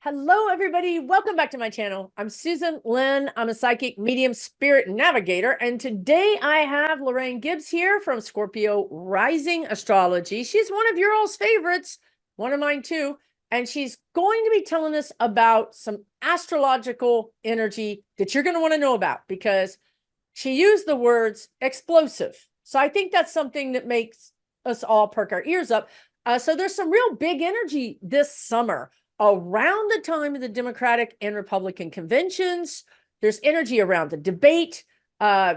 Hello, everybody. Welcome back to my channel. I'm Susan Lynn. I'm a psychic medium spirit navigator. And today I have Lorraine Gibbs here from Scorpio Rising Astrology. She's one of your all's favorites, one of mine too. And she's going to be telling us about some astrological energy that you're going to want to know about because she used the words explosive. So I think that's something that makes us all perk our ears up. So there's some real big energy this summer. Around the time of the Democratic and Republican conventions, there's energy around the debate.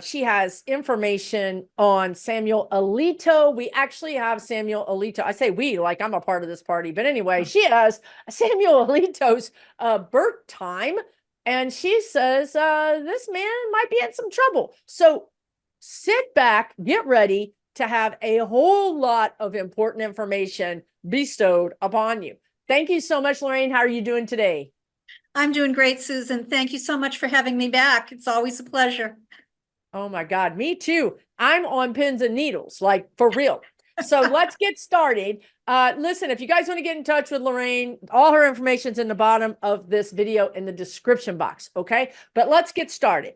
She has information on Samuel Alito. We actually have Samuel Alito. I say we, like I'm a part of this party. But anyway, she has Samuel Alito's birth time. And she says this man might be in some trouble. So sit back, get ready to have a whole lot of important information bestowed upon you. Thank you so much, Lorraine. How are you doing today? I'm doing great, Susan. Thank you so much for having me back. It's always a pleasure. Oh my God, me too. I'm on pins and needles, like for real. So let's get started. Listen, if you guys want to get in touch with Lorraine, all her information's in the bottom of this video in the description box, okay? But let's get started.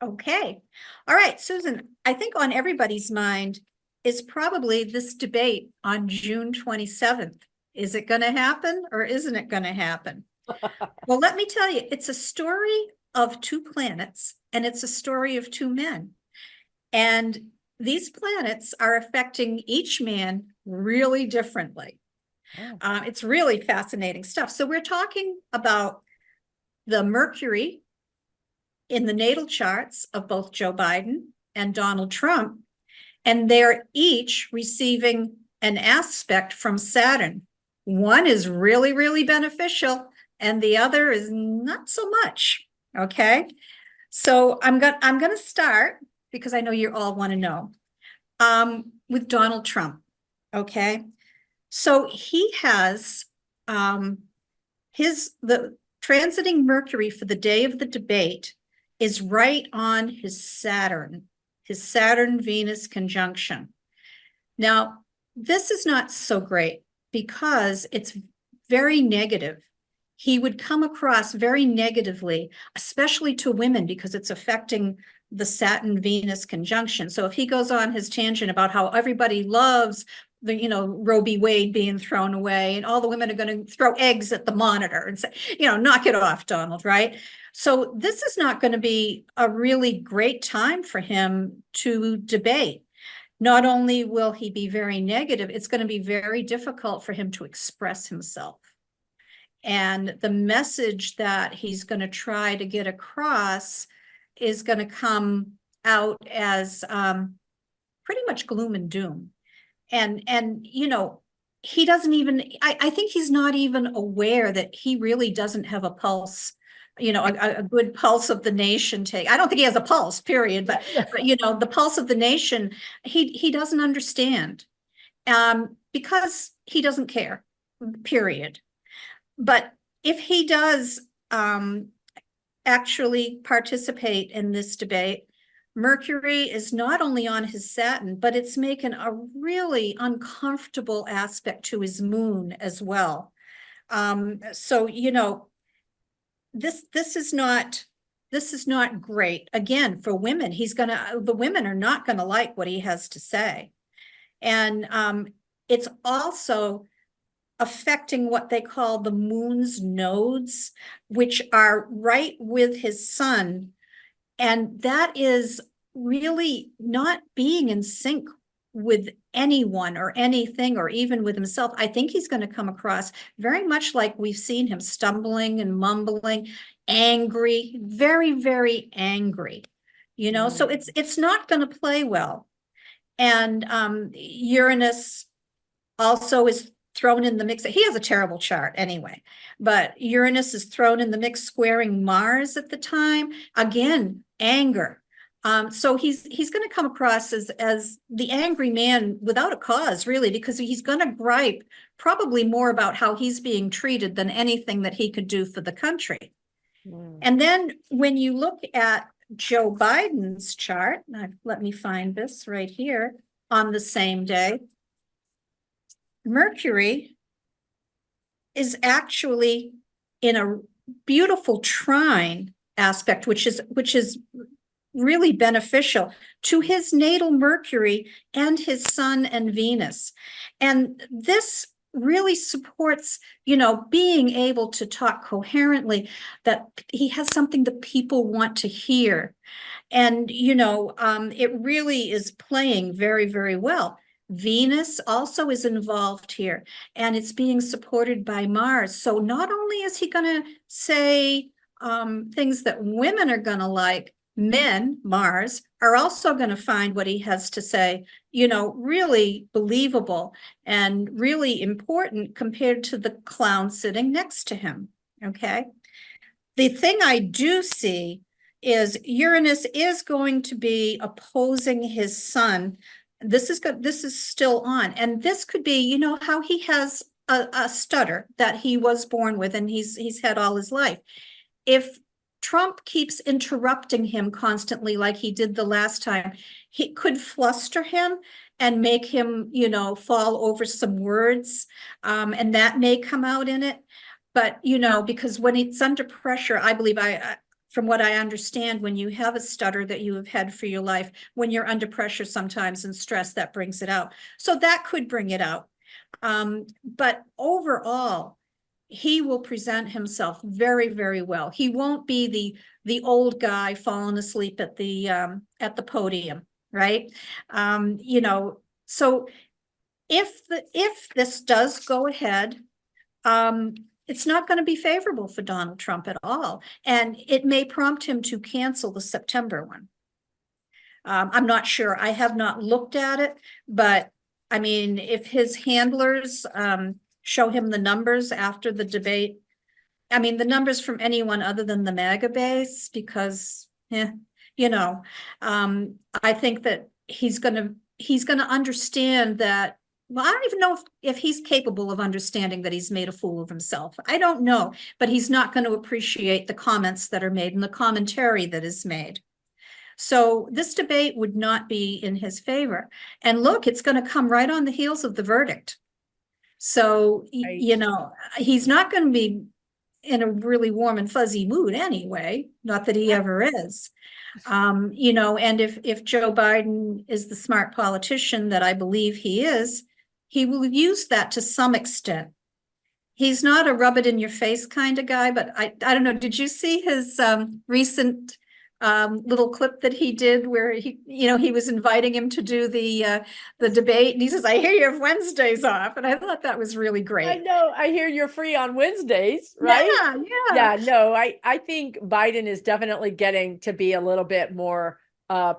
Okay. All right, Susan, I think on everybody's mind is probably this debate on June 27th. Is it going to happen or isn't it going to happen? Well, let me tell you, it's a story of two planets and it's a story of two men. And these planets are affecting each man really differently. Oh. It's really fascinating stuff. So we're talking about the Mercury in the natal charts of both Joe Biden and Donald Trump, and they're each receiving an aspect from Saturn. One is really, really beneficial, and the other is not so much. Okay, so I'm gonna start because I know you all want to know with Donald Trump. Okay, so he has the transiting Mercury for the day of the debate is right on his Saturn-Venus conjunction. Now, this is not so great because it's very negative. He would come across very negatively, especially to women, because it's affecting the Saturn-Venus conjunction. So if he goes on his tangent about how everybody loves the, Roe v. Wade being thrown away, and all the women are going to throw eggs at the monitor and say, knock it off, Donald, right? So this is not going to be a really great time for him to debate. Not only will he be very negative, it's going to be very difficult for him to express himself. And the message that he's going to try to get across is going to come out as pretty much gloom and doom. And he doesn't even, I think he's not even aware that he really doesn't have a pulse, a good pulse of the nation take. I don't think he has a pulse, period, but the pulse of the nation, he doesn't understand because he doesn't care, period. But if he does actually participate in this debate, Mercury is not only on his Saturn, but it's making a really uncomfortable aspect to his moon as well. So, this is not great. Again, for women, the women are not gonna like what he has to say. And it's also affecting what they call the moon's nodes, which are right with his sun. And that is really not being in sync with anyone or anything, or even with himself. I think he's going to come across very much like we've seen him stumbling and mumbling, angry, very, very angry, so it's not going to play well. And Uranus also is thrown in the mix. He has a terrible chart anyway, but Uranus is thrown in the mix, squaring Mars at the time. Again, anger. So he's going to come across as the angry man without a cause, really, because he's going to gripe probably more about how he's being treated than anything that he could do for the country. And then when you look at Joe Biden's chart, let me find this right here, on the same day, Mercury is actually in a beautiful trine aspect, which is really beneficial to his natal Mercury and his Sun and Venus. And this really supports, being able to talk coherently, that he has something that people want to hear. And, it really is playing very, very well. Venus also is involved here, and it's being supported by Mars. So not only is he going to say things that women are going to like, men, Mars, are also going to find what he has to say, really believable and really important compared to the clown sitting next to him. Okay. The thing I do see is Uranus is going to be opposing his sun. This is good. This is still on. And this could be, how he has a stutter that he was born with and he's had all his life. If Trump keeps interrupting him constantly, like he did the last time, he could fluster him and make him, fall over some words. And that may come out in it. But, because when it's under pressure, I believe from what I understand, when you have a stutter that you have had for your life, when you're under pressure sometimes and stress, that brings it out. So that could bring it out. But overall, he will present himself very, very well. He won't be the old guy falling asleep at the podium, right? So if this does go ahead, it's not going to be favorable for Donald Trump at all. And it may prompt him to cancel the September one. I'm not sure. I have not looked at it, but I mean, if his handlers show him the numbers after the debate, I mean, the numbers from anyone other than the MAGA base, because, I think that he's going to understand that. Well, I don't even know if he's capable of understanding that he's made a fool of himself. I don't know, but he's not going to appreciate the comments that are made and the commentary that is made. So this debate would not be in his favor. And look, it's going to come right on the heels of the verdict. So, Right. He's not going to be in a really warm and fuzzy mood anyway, not that he ever is. And if Joe Biden is the smart politician that I believe he is, he will use that to some extent. He's not a rub it in your face kind of guy, but I don't know. Did you see his recent little clip that he did where he was inviting him to do the debate, and he says, "I hear you have Wednesdays off," and I thought that was really great. I know. I hear you're free on Wednesdays, right? Yeah. No, I think Biden is definitely getting to be a little bit more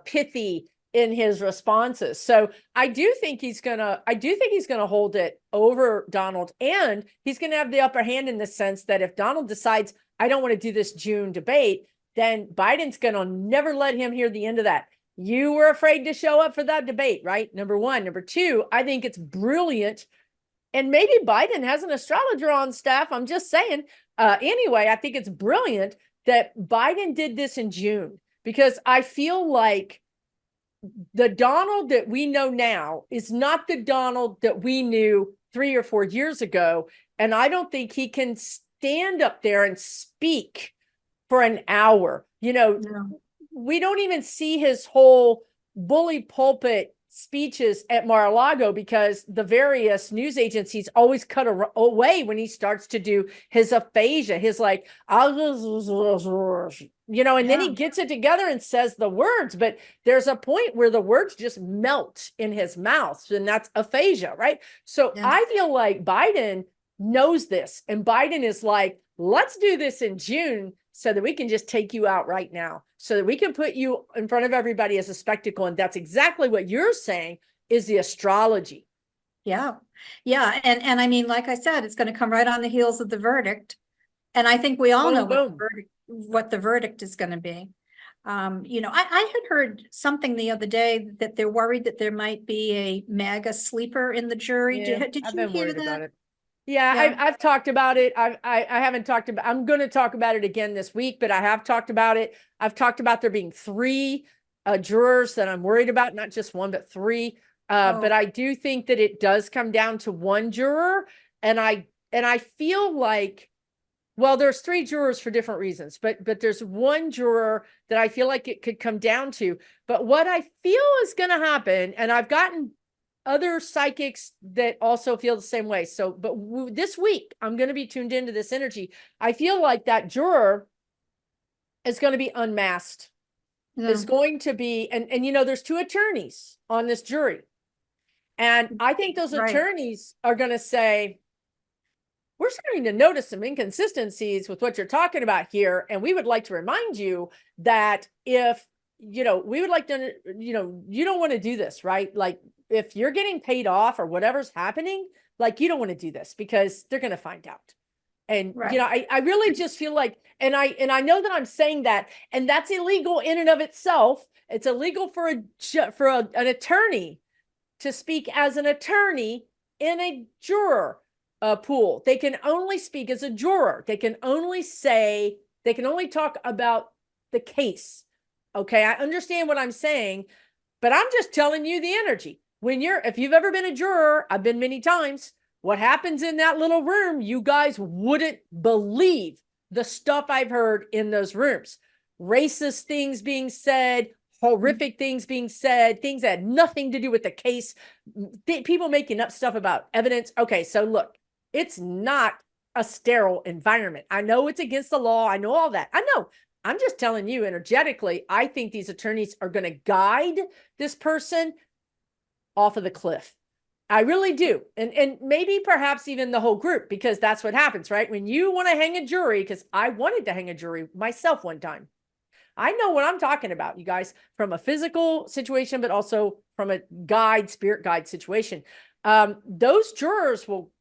pithy in his responses. So I do think he's gonna hold it over Donald, and he's gonna have the upper hand in the sense that if Donald decides, I don't want to do this June debate, then Biden's gonna never let him hear the end of that. You were afraid to show up for that debate, right? Number one. Number two, I think it's brilliant. And maybe Biden has an astrologer on staff. I'm just saying. Anyway, I think it's brilliant that Biden did this in June, because I feel like the Donald that we know now is not the Donald that we knew 3 or 4 years ago. And I don't think he can stand up there and speak for an hour. No. We don't even see his whole bully pulpit speeches at Mar-a-Lago because the various news agencies always cut away when he starts to do his aphasia, his like, and then he gets it together and says the words, but there's a point where the words just melt in his mouth, and that's aphasia, right? So I feel like Biden knows this, and Biden is like, let's do this in June so that we can just take you out right now, so that we can put you in front of everybody as a spectacle. And that's exactly what you're saying is the astrology. Yeah. And I mean, like I said, it's going to come right on the heels of the verdict. And I think we all know what the verdict is going to be. I had heard something the other day that they're worried that there might be a MAGA sleeper in the jury. Yeah, Did I've you been hear worried that? about it. Yeah, I've talked about it. I haven't talked about, I'm going to talk about it again this week, but I have talked about it. I've talked about there being 3 jurors that I'm worried about, not just 1, but 3. But I do think that it does come down to 1 juror. And I I feel like, well, there's 3 jurors for different reasons, but there's one juror that I feel like it could come down to. But what I feel is going to happen, and I've gotten other psychics that also feel the same way. So, but this week I'm going to be tuned into this energy. I feel like that juror is going to be unmasked. Is going to be, and you know, there's 2 attorneys on this jury. And I think those attorneys are going to say, we're starting to notice some inconsistencies with what you're talking about here. And we would like to remind you that if, you know, we would like to, you know, you don't want to do this, right? Like if you're getting paid off or whatever's happening, like you don't want to do this because they're going to find out. And, you know, I really just feel like, and I know that I'm saying that, and that's illegal in and of itself. It's illegal for an attorney to speak as an attorney in a juror pool. They can only speak as a juror. They can only talk about the case. Okay, I understand what I'm saying, but I'm just telling you the energy. If you've ever been a juror, I've been many times, what happens in that little room, you guys wouldn't believe the stuff I've heard in those rooms. Racist things being said, horrific things being said, things that had nothing to do with the case, people making up stuff about evidence. Okay, so look, it's not a sterile environment. I know it's against the law. I know all that. I know. I'm just telling you energetically, I think these attorneys are going to guide this person off of the cliff. I really do. And maybe perhaps even the whole group, because that's what happens, right? When you want to hang a jury, because I wanted to hang a jury myself one time. I know what I'm talking about, you guys, from a physical situation, but also from a spirit guide situation. Those jurors will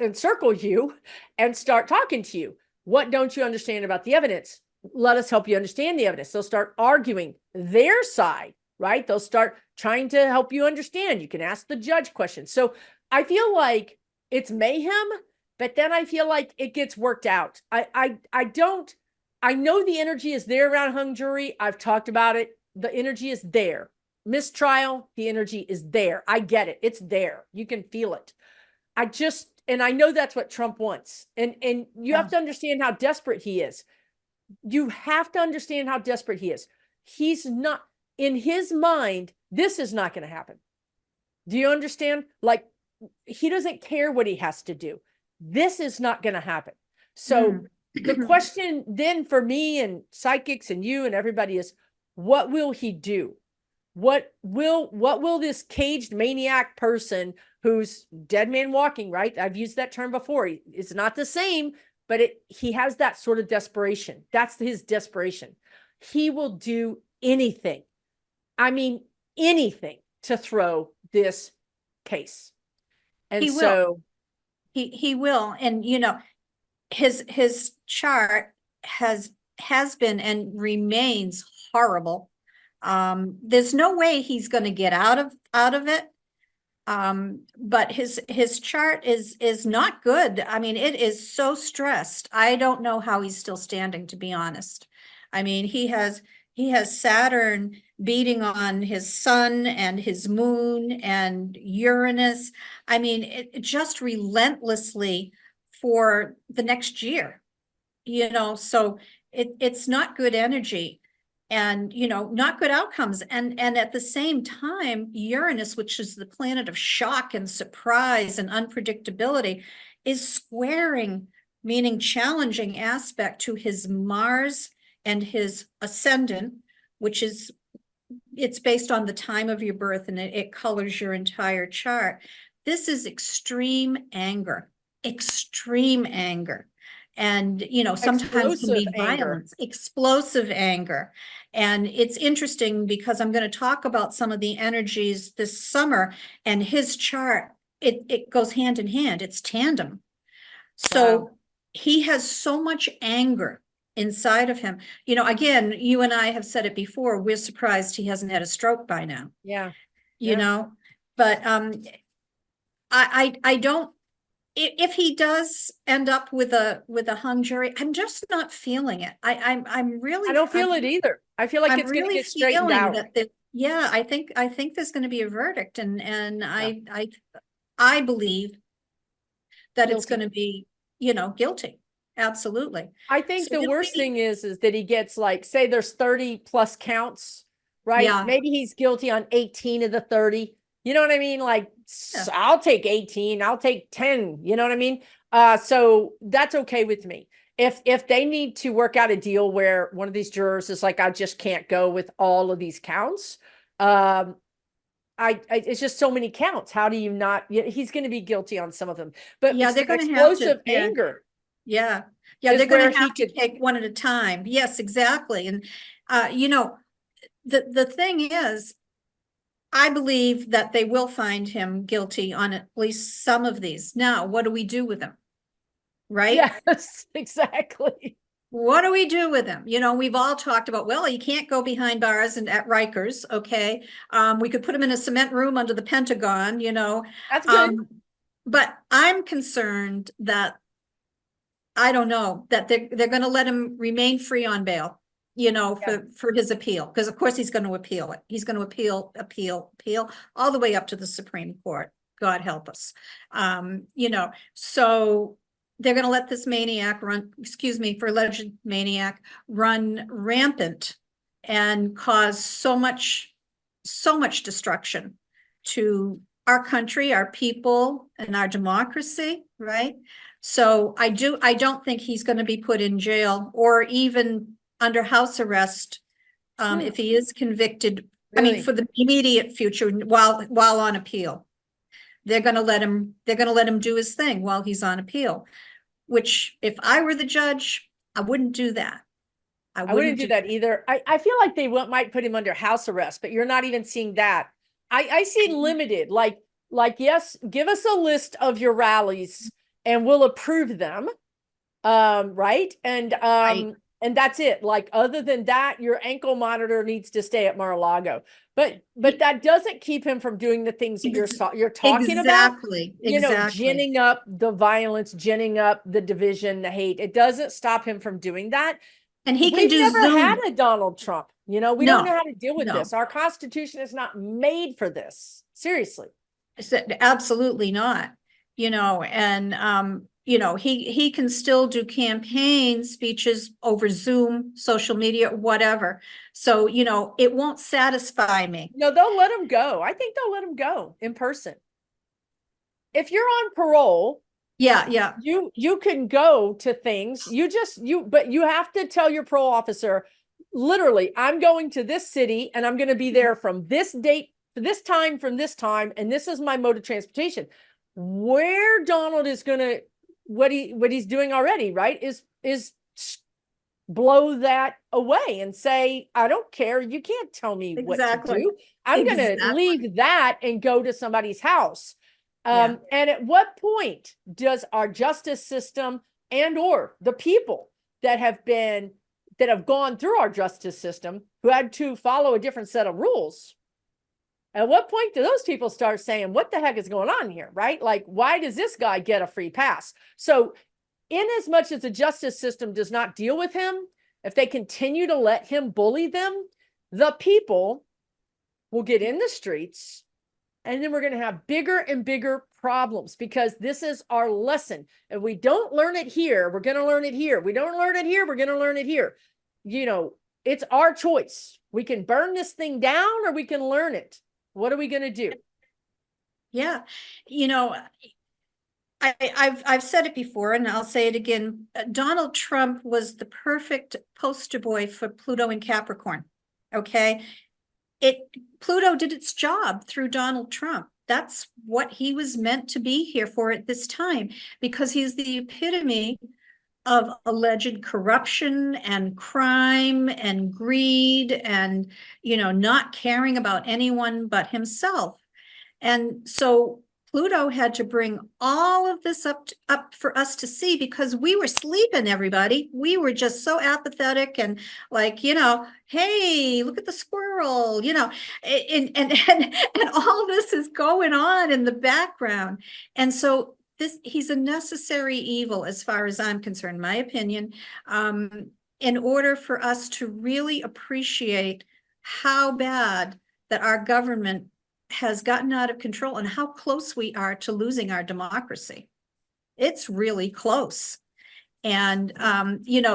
encircle you and start talking to you. What don't you understand about the evidence? Let us help you understand the evidence. They'll start arguing their side, right? They'll start trying to help you understand. You can ask the judge questions. So I feel like it's mayhem, but then I feel like it gets worked out. I know the energy is there around hung jury. I've talked about it. The energy is there. Mistrial, the energy is there. I get it. It's there. You can feel it. And I know that's what Trump wants. And you have to understand how desperate he is. You have to understand how desperate he is. He's not, in his mind, this is not going to happen. Do you understand? Like, he doesn't care what he has to do. This is not going to happen. So the question then for me and psychics and you and everybody is, what will he do? What will this caged maniac person who's dead man walking, right? I've used that term before. It's not the same, but he has that sort of desperation. That's his desperation. He will do anything. I mean, anything to throw this case. And he will. And, you know, his chart has been and remains horrible. There's no way he's going to get out of it. But his chart is not good. I mean, it is so stressed. I don't know how he's still standing, to be honest. I mean, he has Saturn beating on his sun and his moon and Uranus. I mean, it just relentlessly for the next year, you know, so it's not good energy. And, you know, not good outcomes. And at the same time, Uranus, which is the planet of shock and surprise and unpredictability, is squaring, meaning challenging aspect to his Mars and his ascendant, which is, it's based on the time of your birth, and it colors your entire chart. This is extreme anger. And, you know, sometimes can be violence, explosive anger. And it's interesting because I'm going to talk about some of the energies this summer, and his chart, it goes hand in hand. It's tandem. So he has so much anger inside of him. You know, again, you and I have said it before, we're surprised he hasn't had a stroke by now. Yeah. You know, but I don't, if he does end up with a hung jury, I'm just not feeling it. I'm really, I don't feel it either. I feel like it's going to get straightened out. Yeah, I think there's going to be a verdict, and I believe that it's Guilty. going to be, you know, guilty. Absolutely. I think So the this worst lady- thing is that he gets, like, say there's 30 plus counts, right? Yeah. Maybe he's guilty on 18 of the 30. You know what I mean? Like, Yeah. I'll take 18, I'll take 10. You know what I mean? So that's okay with me. If they need to work out a deal where one of these jurors is like, I just can't go with all of these counts. It's just so many counts. How do you not? He's going to be guilty on some of them, but Yeah, they're some going to have to. explosive Yeah. anger Yeah. Yeah, is they're going where to he have to could. take one at a time. Yes, exactly. And, you know, the thing is, I believe that they will find him guilty on at least some of these. Now, what do we do with him? Right? Yes, exactly. What do we do with him? You know, we've all talked about, well, you can't go behind bars and at Rikers, okay? We could put him in a cement room under the Pentagon, you know. That's good. But I'm concerned that, I don't know, that they're going to let him remain free on bail, you know, Yeah. for his appeal, because of course he's going to appeal it. He's going to appeal all the way up to the Supreme Court. God help us. You know, so they're going to let this maniac run, excuse me, for alleged maniac, run rampant and cause so much destruction to our country, our people, and our democracy, right? So I don't think he's going to be put in jail or even under house arrest if he is convicted. I mean, Really? for the immediate future, while on appeal. They're going to let him do his thing while he's on appeal, which if I were the judge, I wouldn't do that. I wouldn't do that either. I feel like they might put him under house arrest, but you're not even seeing that. I see limited, like, yes, give us a list of your rallies and we'll approve them. Right. Right. And that's it. Like, other than that, your ankle monitor needs to stay at Mar-a-Lago. But that doesn't keep him from doing the things that you're talking about. You know, ginning up the violence, ginning up the division, the hate. It doesn't stop him from doing that. And he can We've do never Zoom. had a Donald Trump. You know, we don't know how to deal with No. this. Our Constitution is not made for this. Seriously. Absolutely not. You know, and you know, he can still do campaign speeches over Zoom, social media, whatever. So, you know, it won't satisfy me. No, they'll let him go. I think they'll let him go in person. If you're on parole, Yeah. you can go to things. But you have to tell your parole officer, literally, I'm going to this city and I'm going to be there from this date to this time, from this time, and this is my mode of transportation. Where Donald is going to, what he's doing already, right, is blow that away and say, I don't care. You can't tell me what to do. I'm going to leave that and go to somebody's house. And at what point does our justice system and or the people that have gone through our justice system, who had to follow a different set of rules, at what point do those people start saying, what the heck is going on here, right? Like, why does this guy get a free pass? So in as much as the justice system does not deal with him, if they continue to let him bully them, the people will get in the streets, and then we're going to have bigger and bigger problems, because this is our lesson. And we don't learn it here, we're going to learn it here. We don't learn it here, we're going to learn it here. You know, it's our choice. We can burn this thing down or we can learn it. What are we going to do? Yeah. You know, I've said it before and I'll say it again. Donald Trump was the perfect poster boy for Pluto in Capricorn. Okay. Pluto did its job through Donald Trump. That's what he was meant to be here for at this time, because he's the epitome of alleged corruption and crime and greed and, you know, not caring about anyone but himself. And so Pluto had to bring all of this up for us to see, because we were sleeping, everybody. We were just so apathetic and like, you know, hey, look at the squirrel, you know, and all this is going on in the background. And so he's a necessary evil, as far as I'm concerned, my opinion, in order for us to really appreciate how bad that our government has gotten out of control and how close we are to losing our democracy. It's really close. And,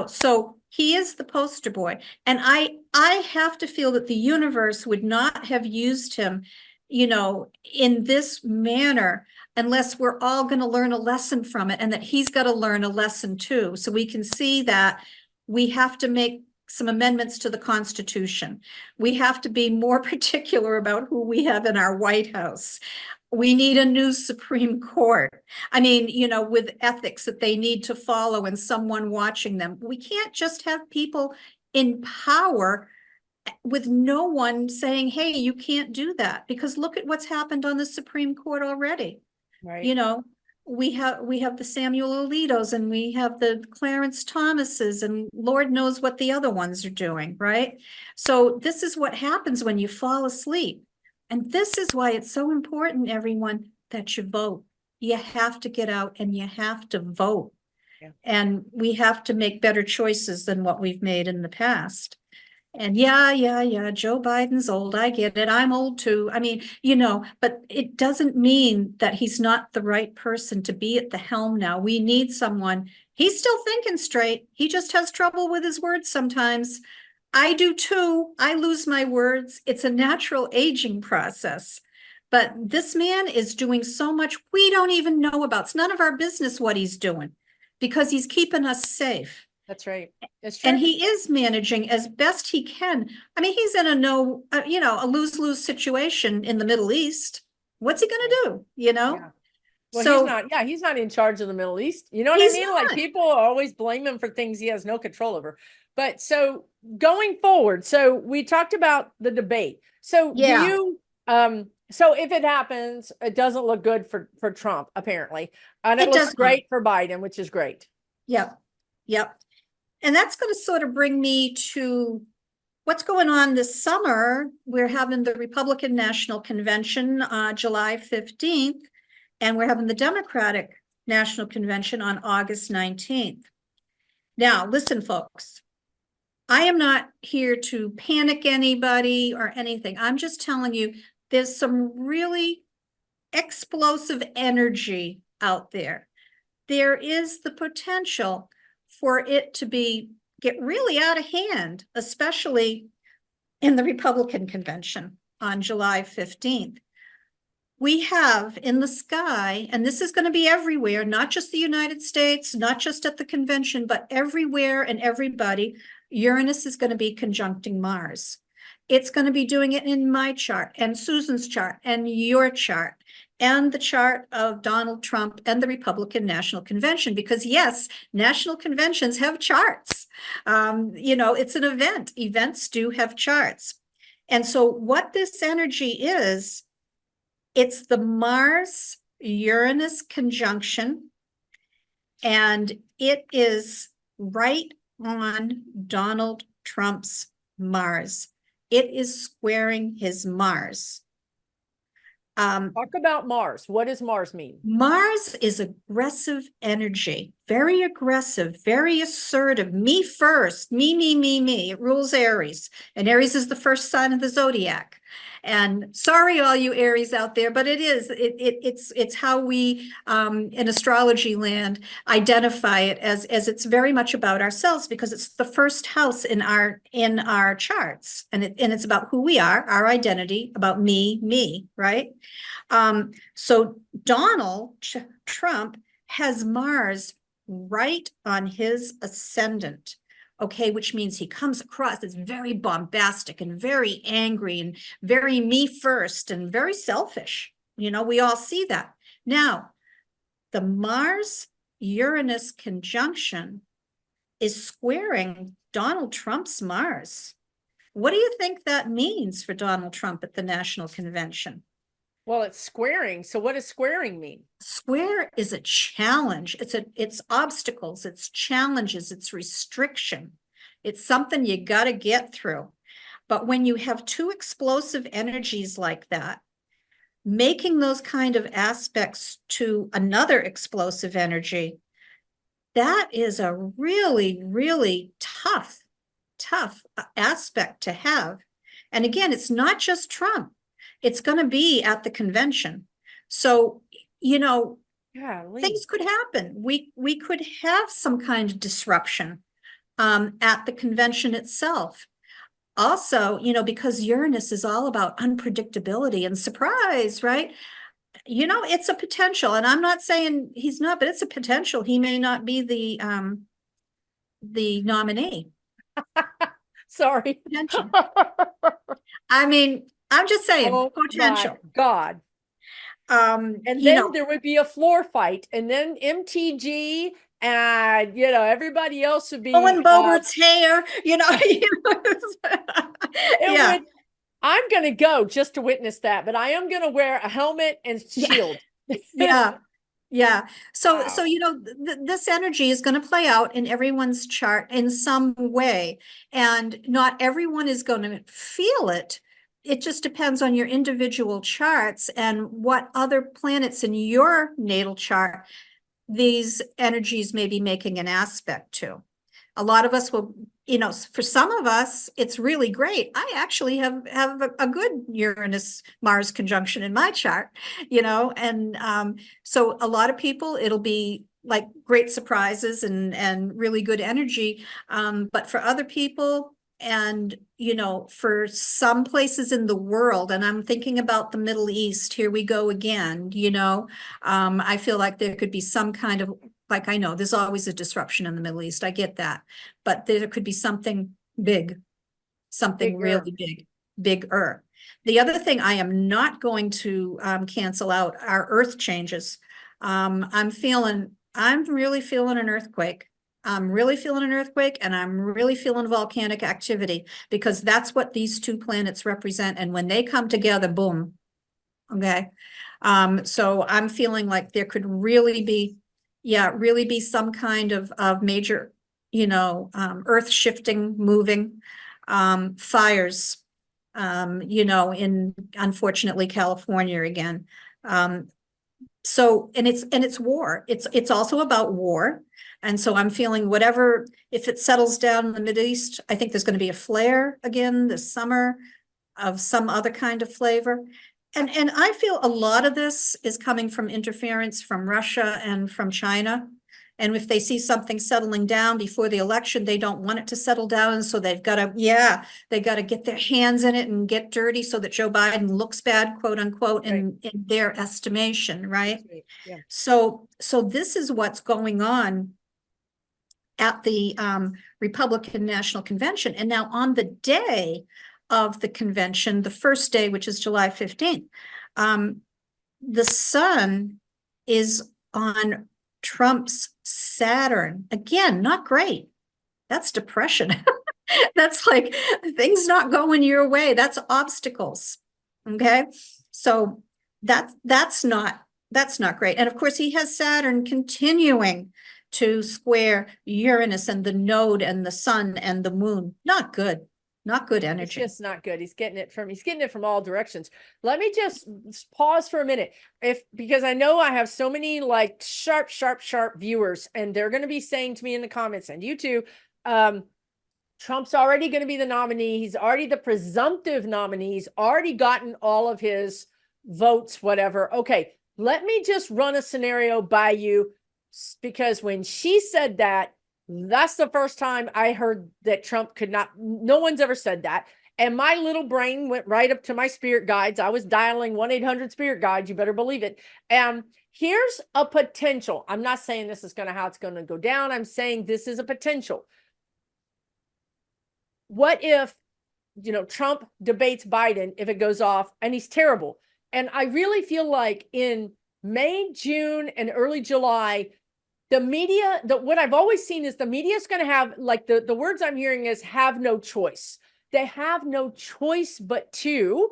so he is the poster boy. And I have to feel that the universe would not have used him, in this manner, unless we're all going to learn a lesson from it, and that he's got to learn a lesson too. So we can see that we have to make some amendments to the Constitution. We have to be more particular about who we have in our White House. We need a new Supreme Court. I mean, with ethics that they need to follow and someone watching them. We can't just have people in power with no one saying, hey, you can't do that, because look at what's happened on the Supreme Court already. Right. We have the Samuel Alitos, and we have the Clarence Thomases, and Lord knows what the other ones are doing, right? So this is what happens when you fall asleep. And this is why it's so important, everyone, that you vote. You have to get out and you have to vote. Yeah. And we have to make better choices than what we've made in the past. And yeah, Joe Biden's old. I get it. I'm old too. I mean, but it doesn't mean that he's not the right person to be at the helm now. We need someone. He's still thinking straight. He just has trouble with his words sometimes. I do too. I lose my words. It's a natural aging process. But this man is doing so much we don't even know about. It's none of our business what he's doing, because he's keeping us safe. That's right. It's true. And he is managing as best he can. I mean, he's in a lose-lose situation in the Middle East. What's he going to do? Yeah. Well, So he's not in charge of the Middle East. You know what I mean? Like, people always blame him for things he has no control over. But so going forward, so we talked about the debate. So Yeah. do you, so if it happens, it doesn't look good for Trump, apparently. And it looks does not. great for Biden, which is great. Yep. And that's going to sort of bring me to what's going on this summer. We're having the Republican National Convention, July 15th, and we're having the Democratic National Convention on August 19th. Now, listen, folks, I am not here to panic anybody or anything. I'm just telling you, there's some really explosive energy out there. There is the potential for it to get really out of hand, especially in the Republican convention on July 15th. We have in the sky, and this is going to be everywhere, not just the United States, not just at the convention, but everywhere and everybody, Uranus is going to be conjuncting Mars. It's going to be doing it in my chart and Susan's chart and your chart and the chart of Donald Trump and the Republican National Convention, because yes, national conventions have charts. It's an event. Events do have charts. And so what this energy is, it's the Mars-Uranus conjunction, and it is right on Donald Trump's Mars. It is squaring his Mars. Talk about Mars. What does Mars mean? Mars is aggressive energy, very aggressive, very assertive. Me first, me. It rules Aries, and Aries is the first sign of the zodiac. And sorry, all you Aries out there, but it's how we in astrology land identify it as it's very much about ourselves, because it's the first house in our charts, and it's about who we are, our identity, about me, right? So Donald Trump has Mars right on his ascendant. Okay, which means he comes across as very bombastic and very angry and very me first and very selfish. We all see that. Now, the Mars-Uranus conjunction is squaring Donald Trump's Mars. What do you think that means for Donald Trump at the National Convention? Well, it's squaring. So what does squaring mean? Square is a challenge. It's obstacles, it's challenges, it's restriction. It's something you got to get through. But when you have two explosive energies like that, making those kind of aspects to another explosive energy, that is a really, really tough aspect to have. And again, it's not just Trump. It's going to be at the convention. So, things could happen. We could have some kind of disruption at the convention itself. Also, you know, because Uranus is all about unpredictability and surprise, right? You know, it's a potential, and I'm not saying he's not, but it's a potential. He may not be the nominee. Sorry. Potential. I mean, I'm just saying, Oh potential. my God. And then there would be a floor fight, and then MTG and, you know, everybody else would be Owen Bobert's hair, you know. Yeah. I'm going to go just to witness that, but I am going to wear a helmet and shield. Yeah. Yeah. So, wow. So, you know, this energy is going to play out in everyone's chart in some way, and not everyone is going to feel it. It just depends on your individual charts and what other planets in your natal chart these energies may be making an aspect to. A lot of us will, you know, for some of us, it's really great. I actually have a good Uranus-Mars conjunction in my chart, you know, and so a lot of people, it'll be like great surprises and really good energy. But for other people, and, you know, for some places in the world, and I'm thinking about the Middle East, here we go again, you know, I feel like there could be some kind of, like, I know there's always a disruption in the Middle East. I get that, but there could be something big, something really big, bigger. The other thing I am not going to cancel out are earth changes. I'm really feeling an earthquake. I'm really feeling an earthquake, and I'm really feeling volcanic activity, because that's what these two planets represent. And when they come together, boom. Okay. So I'm feeling like there could really be, really be some kind of major, you know, earth shifting, moving, fires, you know, in, unfortunately, California again. So, and it's war. It's also about war. And so I'm feeling whatever, if it settles down in the Middle East, I think there's going to be a flare again this summer of some other kind of flavor. And I feel a lot of this is coming from interference from Russia and from China. And if they see something settling down before the election, they don't want it to settle down. And so they've got to, they got to get their hands in it and get dirty so that Joe Biden looks bad, quote unquote, in their estimation, right? Yeah. So this is what's going on at the Republican National Convention. And now on the day of the convention, the first day, which is July 15th, the sun is on Trump's Saturn. Again, not great. That's depression. That's like things not going your way. That's obstacles. Okay. So that's not great. And of course, he has Saturn continuing to square Uranus and the node and the sun and the moon. Not good. Not good energy. It's just not good. He's getting it from all directions. Let me just pause for a minute. Because I know I have so many like sharp viewers, and they're going to be saying to me in the comments, and you too, Trump's already going to be the nominee. He's already the presumptive nominee. He's already gotten all of his votes, whatever. Okay, let me just run a scenario by you, because when she said that, that's the first time I heard that Trump could not, no one's ever said that. And my little brain went right up to my spirit guides. I was dialing 1-800 spirit guides. You better believe it. And here's a potential. I'm not saying this is how it's going to go down. I'm saying this is a potential. What if, you know, Trump debates Biden, if it goes off, and he's terrible? And I really feel like in May, June, and early July, the media, what I've always seen is the media is going to have, like, the words I'm hearing is have no choice. They have no choice but to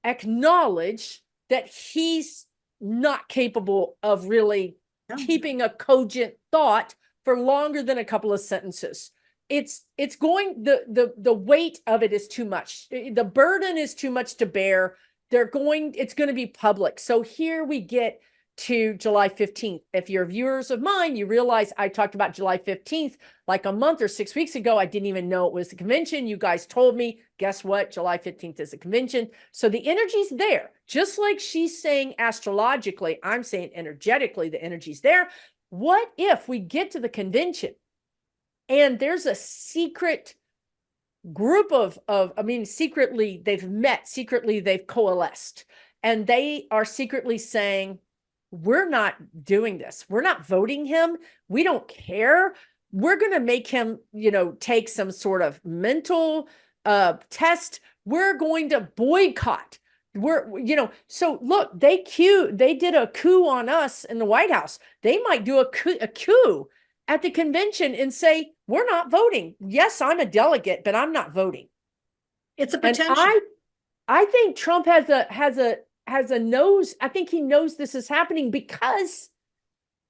acknowledge that he's not capable of really keeping a cogent thought for longer than a couple of sentences. It's going, the weight of it is too much. The burden is too much to bear. It's going to be public. So here we get to July 15th. If you're viewers of mine, you realize I talked about July 15th like a month or 6 weeks ago. I didn't even know it was the convention. You guys told me, guess what? July 15th is a convention. So the energy's there. Just like she's saying astrologically, I'm saying energetically, the energy's there. What if we get to the convention and there's a secret group of I mean, secretly they've met, secretly they've coalesced, and they are secretly saying, we're not doing this. We're not voting him. We don't care. We're going to make him, you know, take some sort of mental test. We're going to boycott. We're, you know, so look, they did a coup on us in the White House. They might do a coup at the convention and say, we're not voting. Yes, I'm a delegate, but I'm not voting. It's a potential. And I think Trump has a nose. I think he knows this is happening because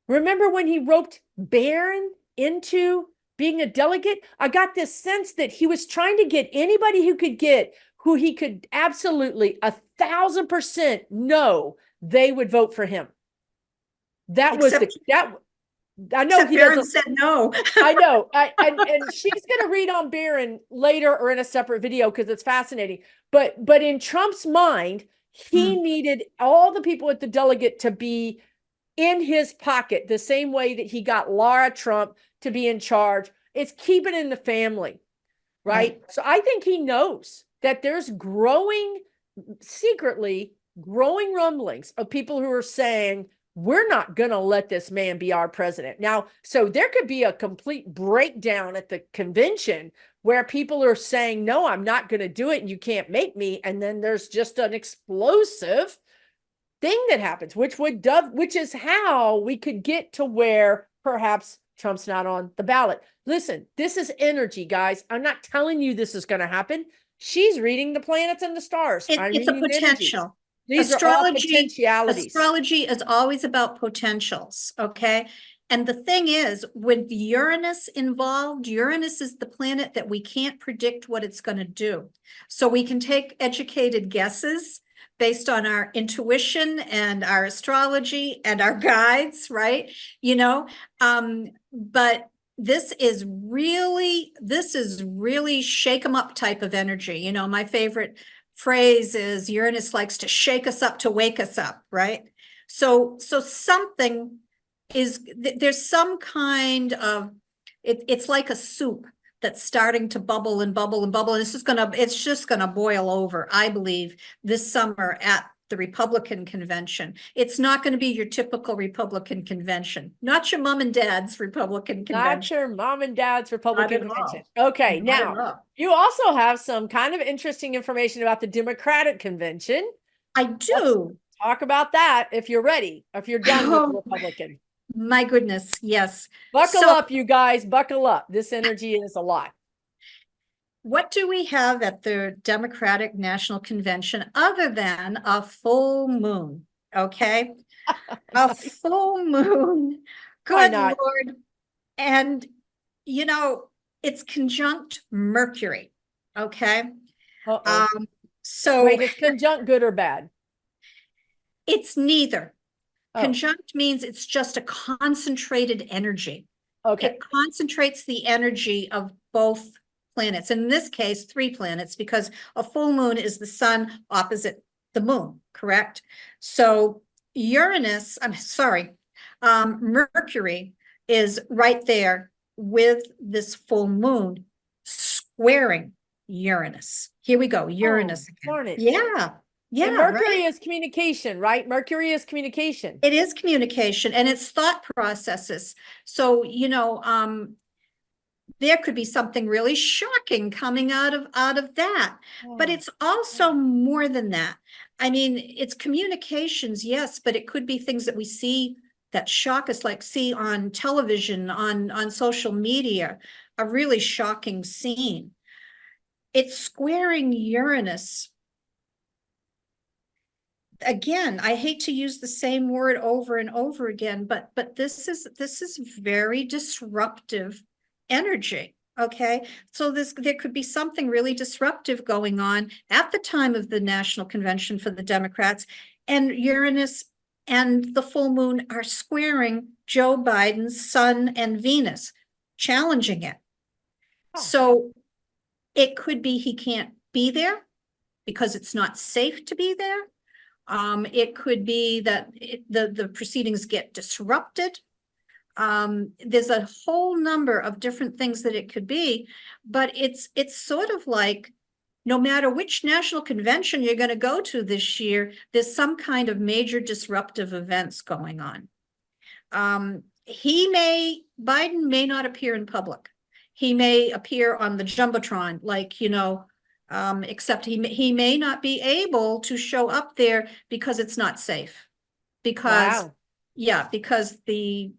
remember when he roped Barron into being a delegate? I got this sense that he was trying to get anybody who he could absolutely 1,000% know they would vote for him. That was I know he Barron said no. I know. And she's going to read on Barron later or in a separate video because it's fascinating. But in Trump's mind, he needed all the people at the delegate to be in his pocket the same way that he got Lara Trump to be in charge. It's keep it in the family, right? So I think he knows that there's secretly growing rumblings of people who are saying, we're not going to let this man be our president. Now, so there could be a complete breakdown at the convention where people are saying, no, I'm not going to do it and you can't make me. And then there's just an explosive thing that happens, which is how we could get to where perhaps Trump's not on the ballot. Listen, this is energy, guys. I'm not telling you this is going to happen. She's reading the planets and the stars. It's a potential. These are all potentialities. Astrology is always about potentials, okay? And the thing is, with Uranus involved, Uranus is the planet that we can't predict what it's going to do. So we can take educated guesses based on our intuition and our astrology and our guides, right? You know, but this is really shake 'em up type of energy. You know, my favorite phrase is Uranus likes to shake us up to wake us up, right? So something is, there's some kind of, it's like a soup that's starting to bubble and bubble and bubble. And it's just gonna boil over, I believe, this summer at the Republican convention. It's not going to be your typical Republican convention, not your mom and dad's Republican convention. Not your mom and dad's Republican convention. Okay, now you also have some kind of interesting information about the Democratic convention. I do. Let's talk about that if you're ready, if you're done with the Republican. My goodness, yes. Buckle up, you guys, buckle up. This energy is a lot. What do we have at the Democratic National Convention other than a full moon? Okay. A full moon. Good Lord. And, you know, it's conjunct Mercury. Okay. So wait, is conjunct good or bad? It's neither. Conjunct means it's just a concentrated energy. Okay. It concentrates the energy of both planets. In this case, 3 planets, because a full moon is the sun opposite the moon, correct? So Mercury is right there with this full moon squaring Uranus. Here we go, Uranus again. Yeah. Yeah, and Mercury is communication, right? Mercury is communication. It is communication and it's thought processes. So, you know, there could be something really shocking coming out of that. But it's also more than that. I mean, it's communications, yes, but it could be things that we see that shock us, like see on television, on social media, a really shocking scene. It's squaring Uranus. Again, I hate to use the same word over and over again, but this is very disruptive energy. Okay, so there could be something really disruptive going on at the time of the National Convention for the Democrats, and Uranus and the full moon are squaring Joe Biden's Sun and Venus, challenging it. Oh. So it could be he can't be there because it's not safe to be there. It could be that the proceedings get disrupted. There's a whole number of different things that it could be, but it's sort of like, no matter which national convention you're going to go to this year, there's some kind of major disruptive events going on. Biden may not appear in public. He may appear on the Jumbotron, like, except he may not be able to show up there because it's not safe. Because, Wow. yeah, because the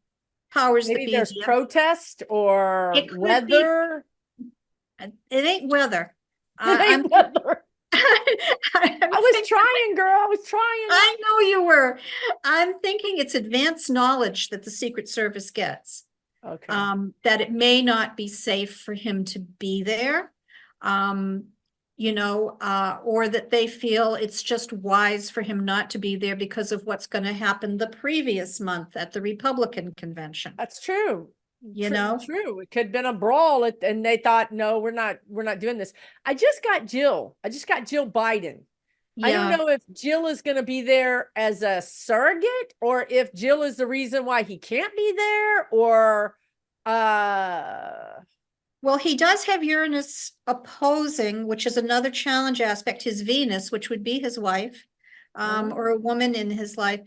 powers that Maybe be. there's protest or It could be. weather. It ain't weather. It ain't weather. I was trying, girl. I was trying. I know you were. I'm thinking it's advanced knowledge that the Secret Service gets. Okay. That it may not be safe for him to be there. Or that they feel it's just wise for him not to be there because of what's going to happen the previous month at the Republican convention. That's true. True. It could have been a brawl, and they thought, no, we're not doing this. I just got Jill Biden. Yeah. I don't know if Jill is going to be there as a surrogate, or if Jill is the reason why he can't be there, or well, he does have Uranus opposing, which is another challenge aspect, his Venus, which would be his wife, or a woman in his life.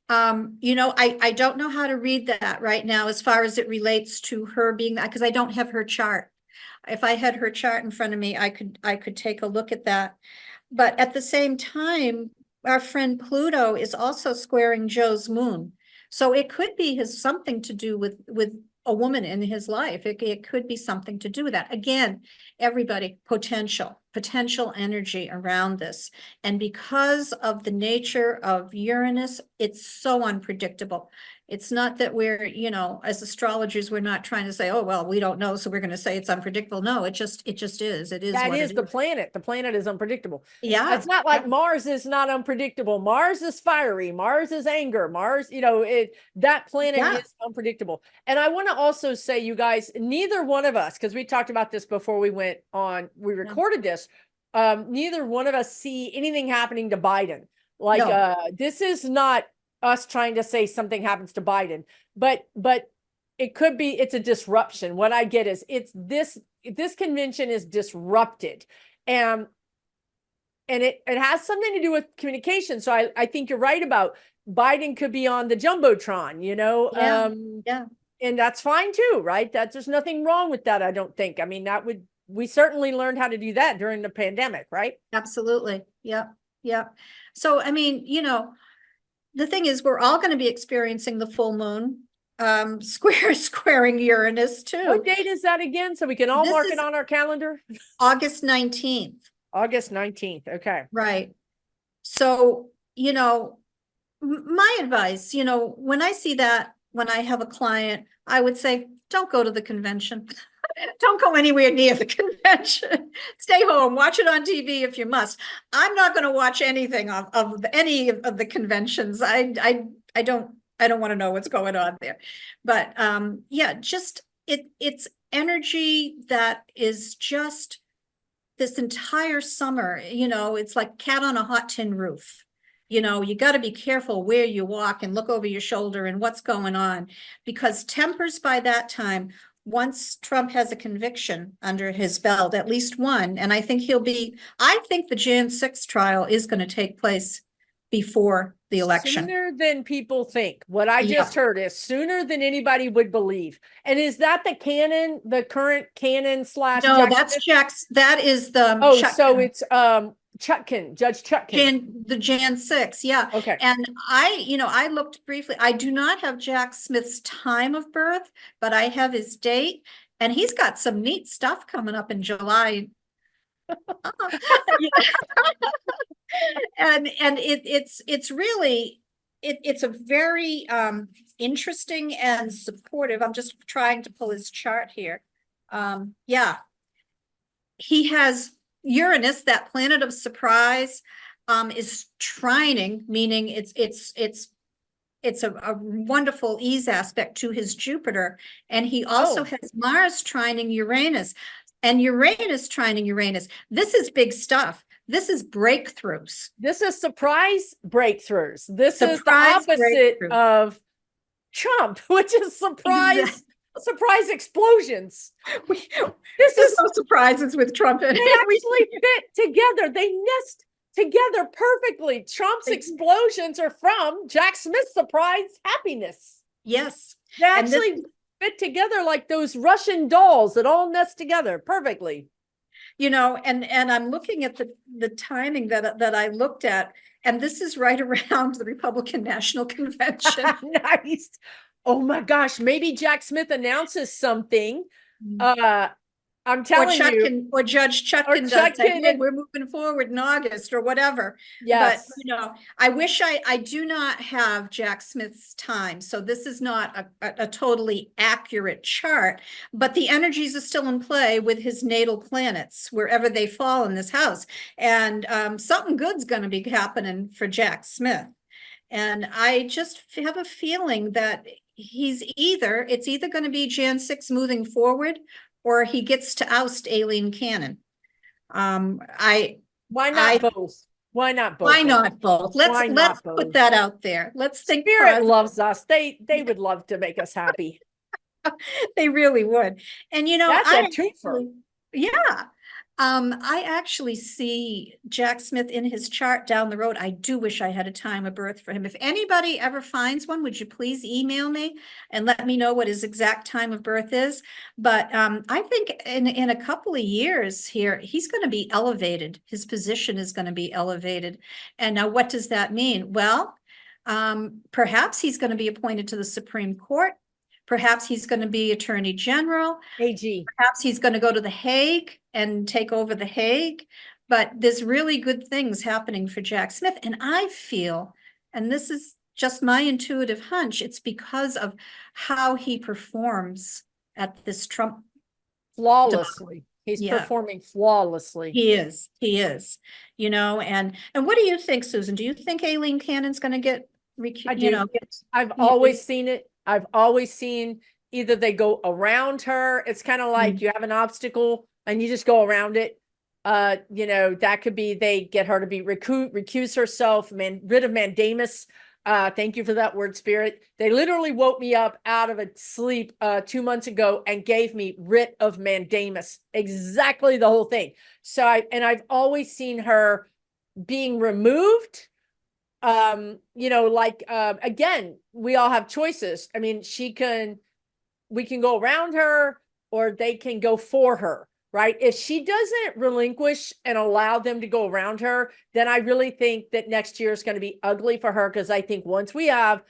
I don't know how to read that right now as far as it relates to her being that, because I don't have her chart. If I had her chart in front of me, I could take a look at that. But at the same time, our friend Pluto is also squaring Joe's moon. So it could be something to do with a woman in his life. It could be something to do with that. Again, everybody, potential energy around this. And because of the nature of Uranus, it's so unpredictable. It's not that we're, as astrologers, we're not trying to say, oh, well, we don't know, so we're going to say it's unpredictable. No, it just is. It is. That is the planet. The planet is unpredictable. Yeah. It's not like Mars is not unpredictable. Mars is fiery. Mars is anger. Mars, that planet is unpredictable. And I want to also say, you guys, neither one of us, because we talked about this before we recorded this, neither one of us see anything happening to Biden. This is not us trying to say something happens to Biden, but it could be, it's a disruption. What I get is this convention is disrupted, and it has something to do with communication. So I think you're right about Biden could be on the Jumbotron, and that's fine too, right? There's nothing wrong with that. I don't think. I mean, we certainly learned how to do that during the pandemic, right? Absolutely. Yep. Yep. So, I mean, the thing is, we're all going to be experiencing the full moon, squaring Uranus too. What date is that again? So we can all mark it on our calendar. August 19th. August 19th. Okay. Right. So, my advice, when I see that, when I have a client, I would say, don't go to the convention. Don't go anywhere near the convention. Stay home, watch it on TV if you must. I'm not going to watch anything of any of the conventions. I don't want to know what's going on there. But it's energy that is just this entire summer, it's like cat on a hot tin roof. You got to be careful where you walk and look over your shoulder and what's going on, because tempers by that time, once Trump has a conviction under his belt, at least one, and I think I think the Jan 6th trial is going to take place before the election. Sooner than people think. What I just heard is sooner than anybody would believe. And is that the current canon / No, that's Jack's. That is the. So it's Chutkin, Judge Chutkin. The Jan 6, yeah. Okay. And I looked briefly. I do not have Jack Smith's time of birth, but I have his date, and he's got some neat stuff coming up in July. And it's really it's a very interesting and supportive. I'm just trying to pull his chart here. He has Uranus, that planet of surprise, is trining, meaning it's it's a wonderful ease aspect to his Jupiter. And he also Oh, has Mars trining Uranus and Uranus trining Uranus. This is big stuff. This is breakthroughs. this is surprise breakthroughs. This is the Surprise opposite breakthrough. of Trump, which is surprise explosions. This There's is no surprises with Trump. they actually fit together. They nest together perfectly. Trump's explosions are from Jack Smith's surprise happiness. Yes. They actually fit together like those Russian dolls that all nest together perfectly. You know, and I'm looking at the timing that I looked at, and this is right around the Republican National Convention. Nice. Oh my gosh, maybe Jack Smith announces something. I'm telling you, Or Judge Chutkin does say, hey, we're moving forward in August or whatever. yes. But, you know, I wish I do not have Jack Smith's time. So this is not a totally accurate chart, but the energies are still in play with his natal planets, wherever they fall in this house. And something good's going to be happening for Jack Smith. And I just have a feeling that it's either going to be Jan 6 moving forward, or he gets to oust Aileen Cannon. Why not both? Why not both? Why not both? Let's put that out there. Let's think. Spirit loves us. They would love to make us happy. They really would. And you know, that's a twofer. Yeah. I actually see Jack Smith in his chart down the road. I do wish I had a time of birth for him. If anybody ever finds one, would you please email me and let me know what his exact time of birth is? But I think in a couple of years here, he's going to be elevated. His position is going to be elevated. And now what does that mean? Well, perhaps he's going to be appointed to the Supreme Court. Perhaps he's going to be Attorney General. AG. Perhaps he's going to go to The Hague and take over The Hague. But there's really good things happening for Jack Smith. And I feel, and this is just my intuitive hunch, it's because of how he performs at this Trump. Flawlessly. He's performing flawlessly. He is. You know, and what do you think, Susan? Do you think Aileen Cannon's going to get, I've always seen it. I've always seen either they go around her. It's kind of like you have an obstacle and you just go around it. You know, that could be they get her to be recuse herself, rid of mandamus. Thank you for that word, Spirit. They literally woke me up out of a sleep 2 months ago and gave me writ of mandamus. Exactly the whole thing. So I've always seen her being removed. You know, like again, we all have choices. I mean, we can go around her or they can go for her, right? If she doesn't relinquish and allow them to go around her, then I really think that next year is going to be ugly for her, because I think once we have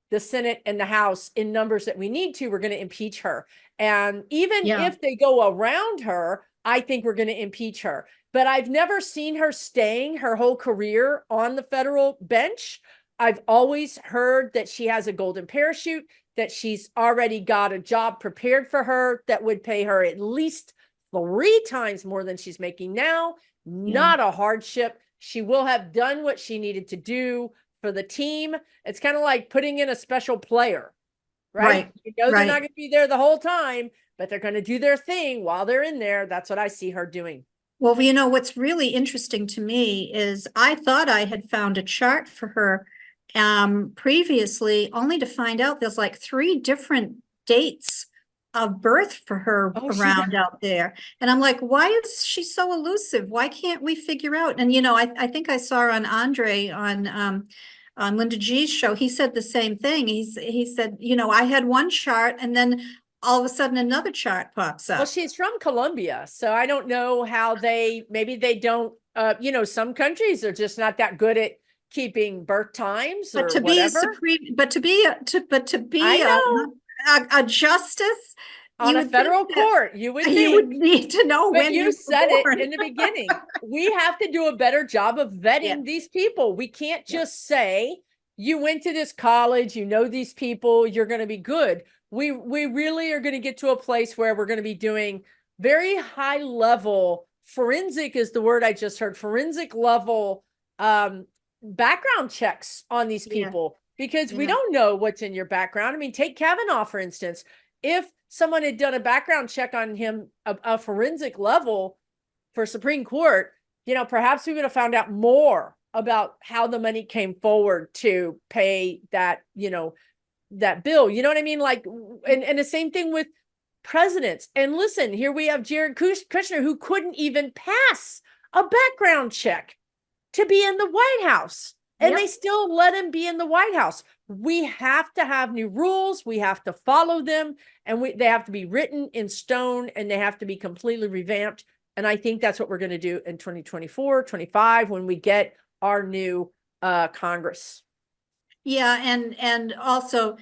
the Senate and the House in numbers that we need to, we're going to impeach her. And even if they go around her, I think we're going to impeach her. But I've never seen her staying her whole career on the federal bench. I've always heard that she has a golden parachute, that she's already got a job prepared for her that would pay her at least 3 times more than she's making now. Not a hardship. She will have done what she needed to do for the team. It's kind of like putting in a special player, right? You know, they're not going to be there the whole time, but they're going to do their thing while they're in there. That's what I see her doing. Well, you know, what's really interesting to me is I thought I had found a chart for her previously, only to find out there's like 3 different dates of birth for her around out there. And I'm like, why is she so elusive? Why can't we figure out? And, you know, I think I saw on Andre on Linda G's show, he said the same thing. He said, you know, I had one chart and then all of a sudden another chart pops up. Well, she's from Colombia, so I don't know how maybe they don't, you know, some countries are just not that good at keeping birth times or whatever. To be a justice on a federal court, you would need to know when you said it in the beginning. We have to do a better job of vetting these people. We can't just say you went to this college, you know these people, you're going to be good. We really are going to get to a place where we're going to be doing very high level forensic is the word I just heard, forensic level background checks on these people. because we don't know what's in your background. I mean, take Kavanaugh, for instance. If someone had done a background check on him, a forensic level for Supreme Court, perhaps we would have found out more about how the money came forward to pay that, that bill. You know what I mean? Like, and the same thing with presidents. And listen, here we have Jared Kushner, who couldn't even pass a background check to be in the White House. And they still let him be in the White House. We have to have new rules. We have to follow them. And they have to be written in stone, and they have to be completely revamped. And I think that's what we're going to do in 2024, 25, when we get our new Congress. Yeah. And also,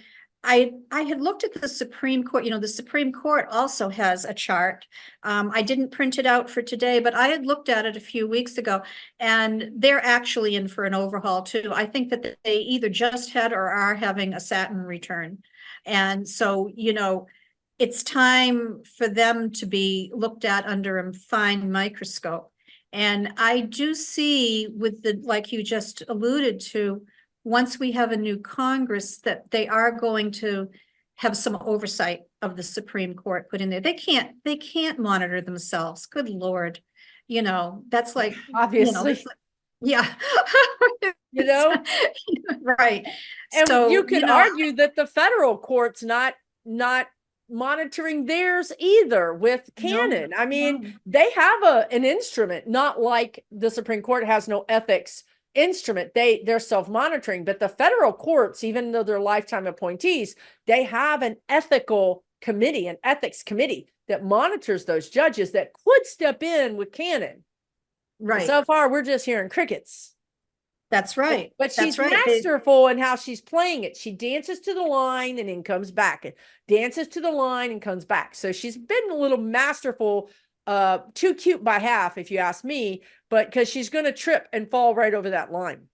I had looked at the Supreme Court. The Supreme Court also has a chart. I didn't print it out for today, but I had looked at it a few weeks ago, and they're actually in for an overhaul too. I think that they either just had or are having a Saturn return. And so, it's time for them to be looked at under a fine microscope. And I do see with like you just alluded to, once we have a new Congress, that they are going to have some oversight of the Supreme Court put in there. They can't monitor themselves. Good Lord. That's like, obviously, yeah. Right. And so, you could argue that the federal court's not monitoring theirs either with canon. I mean, they have an instrument, not like the Supreme Court has no ethics instrument. They're self-monitoring, but the federal courts, even though they're lifetime appointees, they have an ethical committee, an ethics committee that monitors those judges that could step in with canon. Right. So far, we're just hearing crickets. That's right. But she's masterful in how she's playing it. She dances to the line and then comes back, and dances to the line and comes back. So she's been a little masterful, too cute by half, if you ask me, but because she's going to trip and fall right over that line.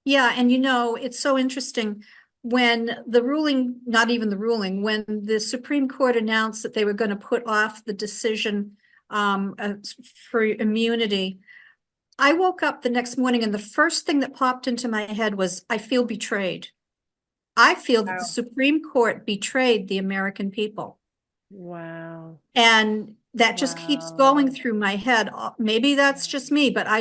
Yeah. And it's so interesting when the ruling, not even the ruling, when the Supreme Court announced that they were going to put off the decision for immunity. I woke up the next morning, and the first thing that popped into my head was, I feel betrayed. I feel that the Supreme Court betrayed the American people. Wow. And that just keeps going through my head. Maybe that's just me, but I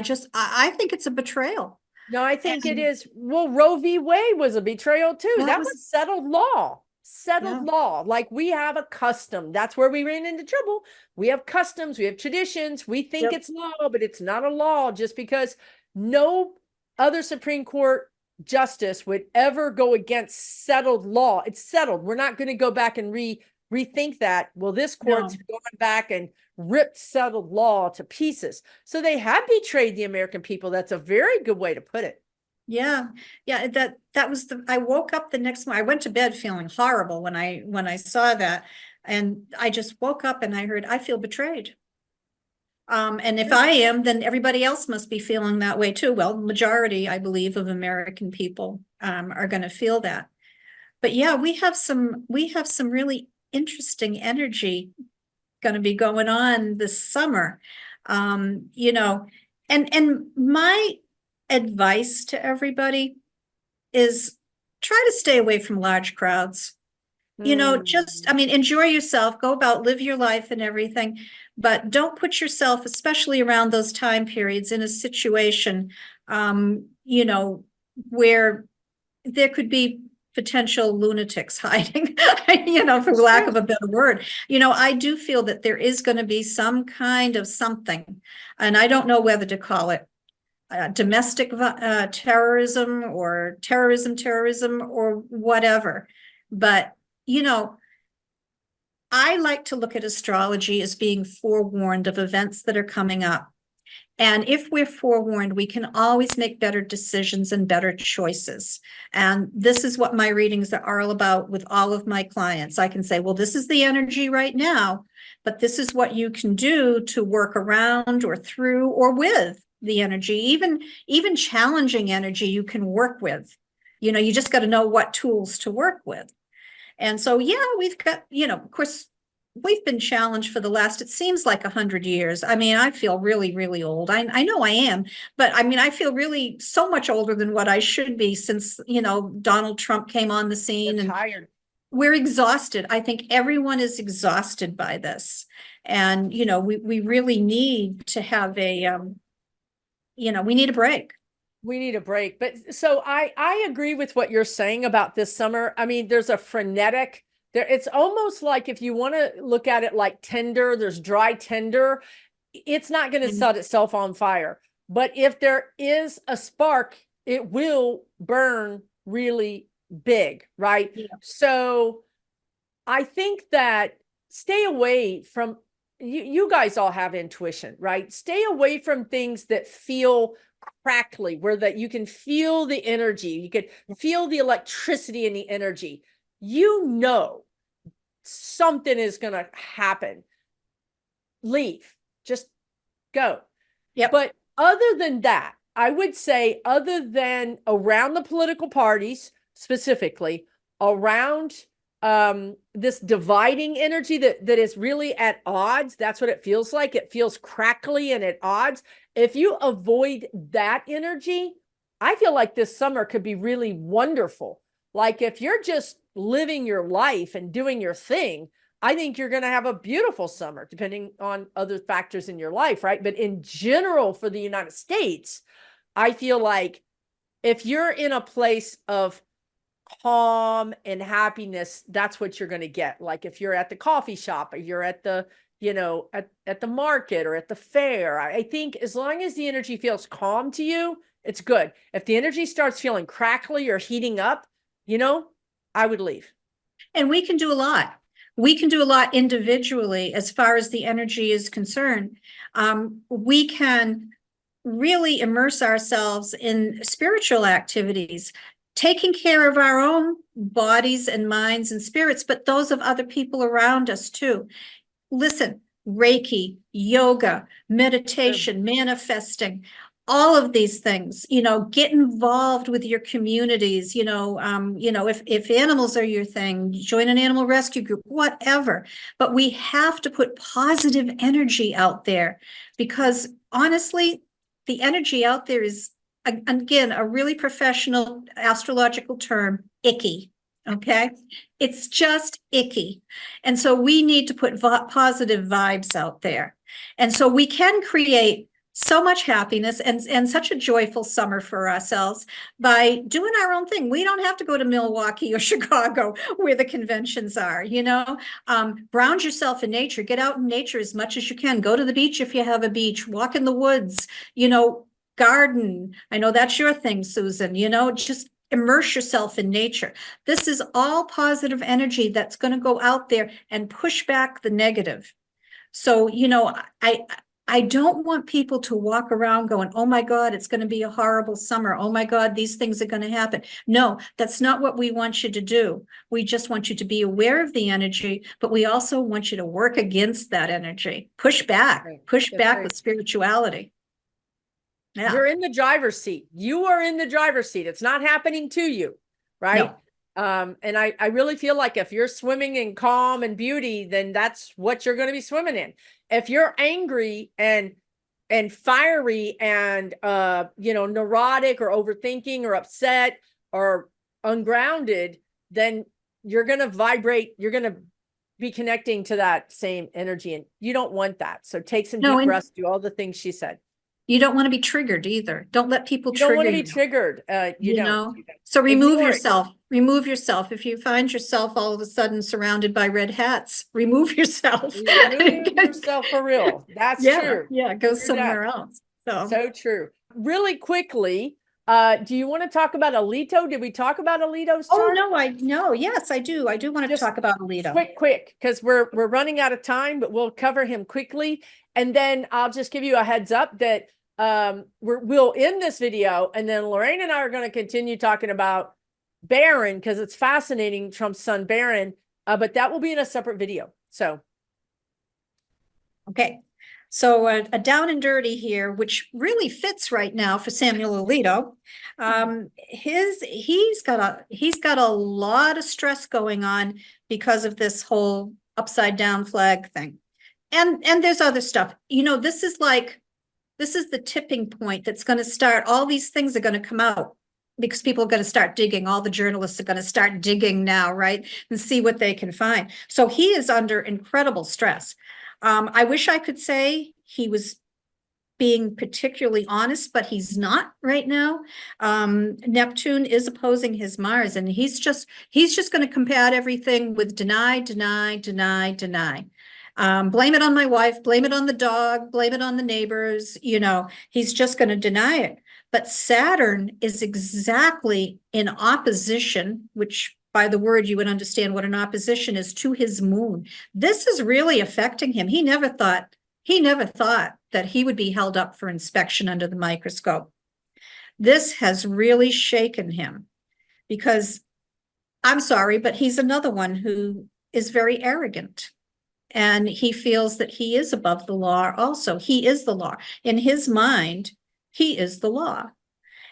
think it's a betrayal. No, I think it is. Well, Roe v. Wade was a betrayal too. That was settled law. Settled law. Like, we have a custom. That's where we ran into trouble. We have customs, we have traditions. We think it's law, but it's not a law, just because no other Supreme Court justice would ever go against settled law. It's settled. We're not going to go back and rethink that. Well, this court's gone back and ripped settled law to pieces. So they have betrayed the American people. That's a very good way to put it. Yeah. That was I woke up the next morning. I went to bed feeling horrible when I saw that. And I just woke up and I heard, I feel betrayed. And if I am, then everybody else must be feeling that way too. Well, majority, I believe, of American people are going to feel that. But yeah, we have some really interesting energy going to be going on this summer. And my advice to everybody is try to stay away from large crowds. Enjoy yourself, go about, live your life and everything, but don't put yourself, especially around those time periods, in a situation, where there could be potential lunatics hiding, for lack of a better word. I do feel that there is going to be some kind of something, and I don't know whether to call it domestic terrorism or terrorism or whatever. But, I like to look at astrology as being forewarned of events that are coming up. And if we're forewarned, we can always make better decisions and better choices. And this is what my readings are all about with all of my clients. I can say, well, this is the energy right now, but this is what you can do to work around or through or with the energy. Even challenging energy you can work with. You just got to know what tools to work with. And so, yeah, we've got, of course, we've been challenged for the last, it seems like 100 years. I mean, I feel really, really old. I know I am, but I mean, I feel really so much older than what I should be since, Donald Trump came on the scene. We're And tired. we're exhausted. I think everyone is exhausted by this. And, we really need to have we need a break. We need a break. But so I agree with what you're saying about this summer. I mean, there's a frenetic there. It's almost like if you want to look at it like tinder, there's dry tinder. It's not going to set itself on fire. But if there is a spark, it will burn really big, right? Yeah. So I think that stay away from you guys all have intuition, right? Stay away from things that feel crackly, where that you can feel the energy, you can feel the electricity and the energy. Something is going to happen. Leave, just go. Yep. But other than that, I would say, other than around the political parties, specifically around this dividing energy that is really at odds. That's what it feels like. It feels crackly and at odds. If you avoid that energy, I feel like this summer could be really wonderful. Like if you're just living your life and doing your thing, I think you're going to have a beautiful summer, depending on other factors in your life, right? But in general, for the United States, I feel like if you're in a place of calm and happiness, that's what you're going to get. Like if you're at the coffee shop, or you're at the, at the market or at the fair, I think as long as the energy feels calm to you, it's good. If the energy starts feeling crackly or heating up, I would leave. And we can do a lot. We can do a lot individually as far as the energy is concerned. We can really immerse ourselves in spiritual activities, taking care of our own bodies and minds and spirits, but those of other people around us too. Listen, Reiki, yoga, meditation, manifesting, all of these things, get involved with your communities, if animals are your thing, join an animal rescue group, whatever. But we have to put positive energy out there, because honestly, the energy out there is, again, a really professional astrological term, icky. Okay. It's just icky. And so we need to put positive vibes out there. And so we can create so much happiness and such a joyful summer for ourselves by doing our own thing. We don't have to go to Milwaukee or Chicago where the conventions are, ground yourself in nature, get out in nature as much as you can, go to the beach if you have a beach, walk in the woods, garden. I know that's your thing, Susan, just immerse yourself in nature. This is all positive energy that's going to go out there and push back the negative. So, I don't want people to walk around going, oh my God, it's going to be a horrible summer. Oh my God, these things are going to happen. No, that's not what we want you to do. We just want you to be aware of the energy, but we also want you to work against that energy. Push back with spirituality. Yeah. You're in the driver's seat. You are in the driver's seat. It's not happening to you, right? No. And I really feel like if you're swimming in calm and beauty, then that's what you're going to be swimming in. If you're angry and fiery and neurotic or overthinking or upset or ungrounded, then you're going to vibrate. You're going to be connecting to that same energy, and you don't want that. So take some deep breaths, do all the things she said. You don't want to be triggered either. Don't let people trigger you. You don't want to be triggered. You don't. So remove yourself. Remove yourself. If you find yourself all of a sudden surrounded by red hats, remove yourself. Remove yourself for real. That's true. Yeah, go somewhere else. So true. Really quickly, do you want to talk about Alito? Did we talk about Alito's chart? Oh, no. Yes, I do. I do want to talk about Alito. Quick, because we're running out of time, but we'll cover him quickly. And then I'll just give you a heads up that we'll end this video, and then Lorraine and I are going to continue talking about Barron, because it's fascinating, Trump's son Barron, but that will be in a separate video. So okay, so a down and dirty here, which really fits right now for Samuel Alito. He's got a lot of stress going on because of this whole upside down flag thing. And there's other stuff. You know, this is the tipping point that's going to start. All these things are going to come out because people are going to start digging. All the journalists are going to start digging now, right? And see what they can find. So he is under incredible stress. I wish I could say he was being particularly honest, but he's not right now. Neptune is opposing his Mars, and he's just going to combat everything with deny, deny, deny, deny. Blame it on my wife, blame it on the dog, blame it on the neighbors, you know, he's just going to deny it. But Saturn is exactly in opposition, which by the word you would understand what an opposition is, to his moon. This is really affecting him. He never thought that he would be held up for inspection under the microscope. This has really shaken him because, I'm sorry, but he's another one who is very arrogant. And he feels that he is above the law also. He is the law. In his mind, he is the law.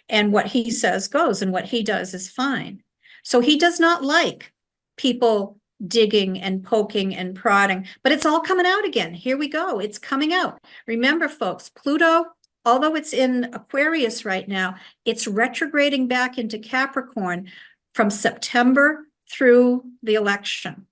And what he says goes, and what he does is fine. So he does not like people digging and poking and prodding, but it's all coming out again. Here we go. It's coming out. Remember, folks, Pluto, although it's in Aquarius right now, it's retrograding back into Capricorn from September through the election.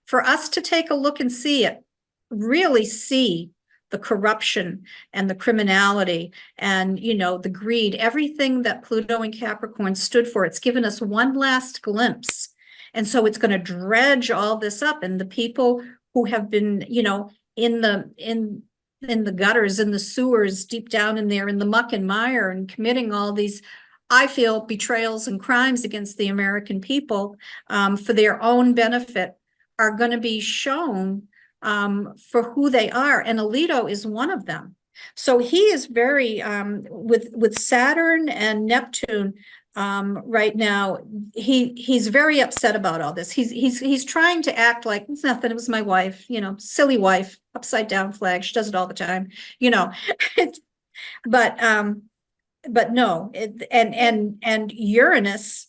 For us to take a look and see it, really see the corruption and the criminality and, you know, the greed, everything that Pluto and Capricorn stood for. It's given us one last glimpse. And so it's going to dredge all this up. And the people who have been, you know, in the gutters, in the sewers, deep down in there, in the muck and mire, and committing all these, I feel, betrayals and crimes against the American people for their own benefit, are going to be shown for who they are. And Alito is one of them. So he is very, with Saturn and Neptune right now, he's very upset about all this. He's trying to act like it's nothing. It was my wife, you know, silly wife, upside down flag. She does it all the time, you know. But no, and Uranus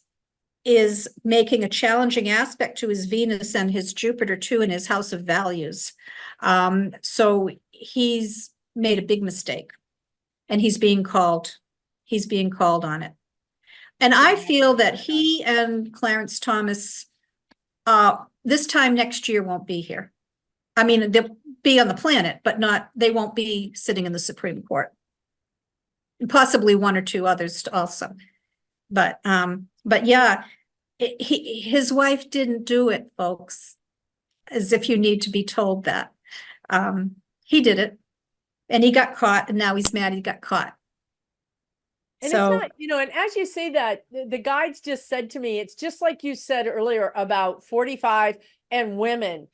is making a challenging aspect to his Venus and his Jupiter too in his house of values. So he's made a big mistake, and he's being called on it. And I feel that he and Clarence Thomas this time next year won't be here. I mean, they'll be on the planet, but they won't be sitting in the Supreme Court. And possibly one or two others also. But yeah, his wife didn't do it, folks, as if you need to be told that. He did it, and he got caught, and now he's mad he got caught. And so, it's not, you know, and as you say that, the guides just said to me, it's just like you said earlier about 45 and women.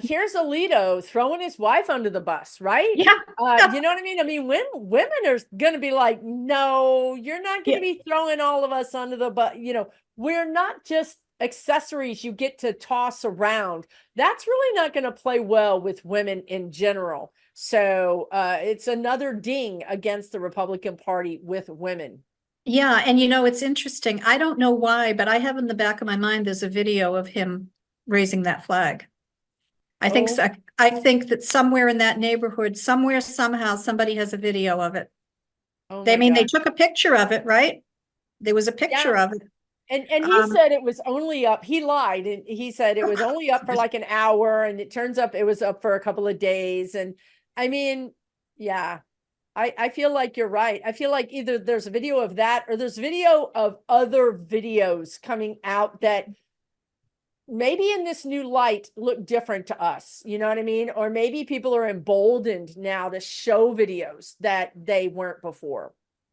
Here's Alito throwing his wife under the bus, right? Yeah. You know what I mean? I mean, women are going to be like, no, you're not going to be throwing all of us under the bus. You know, we're not just accessories you get to toss around. That's really not going to play well with women in general. So it's another ding against the Republican Party with women. Yeah. And, you know, it's interesting. I don't know why, but I have in the back of my mind, there's a video of him raising that flag. I think so. I think that somewhere in that neighborhood, somewhere, somehow, somebody has a video of it. They took a picture of it, right? There was a picture of it. And he said it was only up. He lied, and he said it was only up for like an hour, and it turns up it was up for a couple of days. And I mean, yeah, I feel like you're right. I feel like either there's a video of that, or there's video of other videos coming out that maybe in this new light look different to us. You know what I mean? Or maybe people are emboldened now to show videos that they weren't before.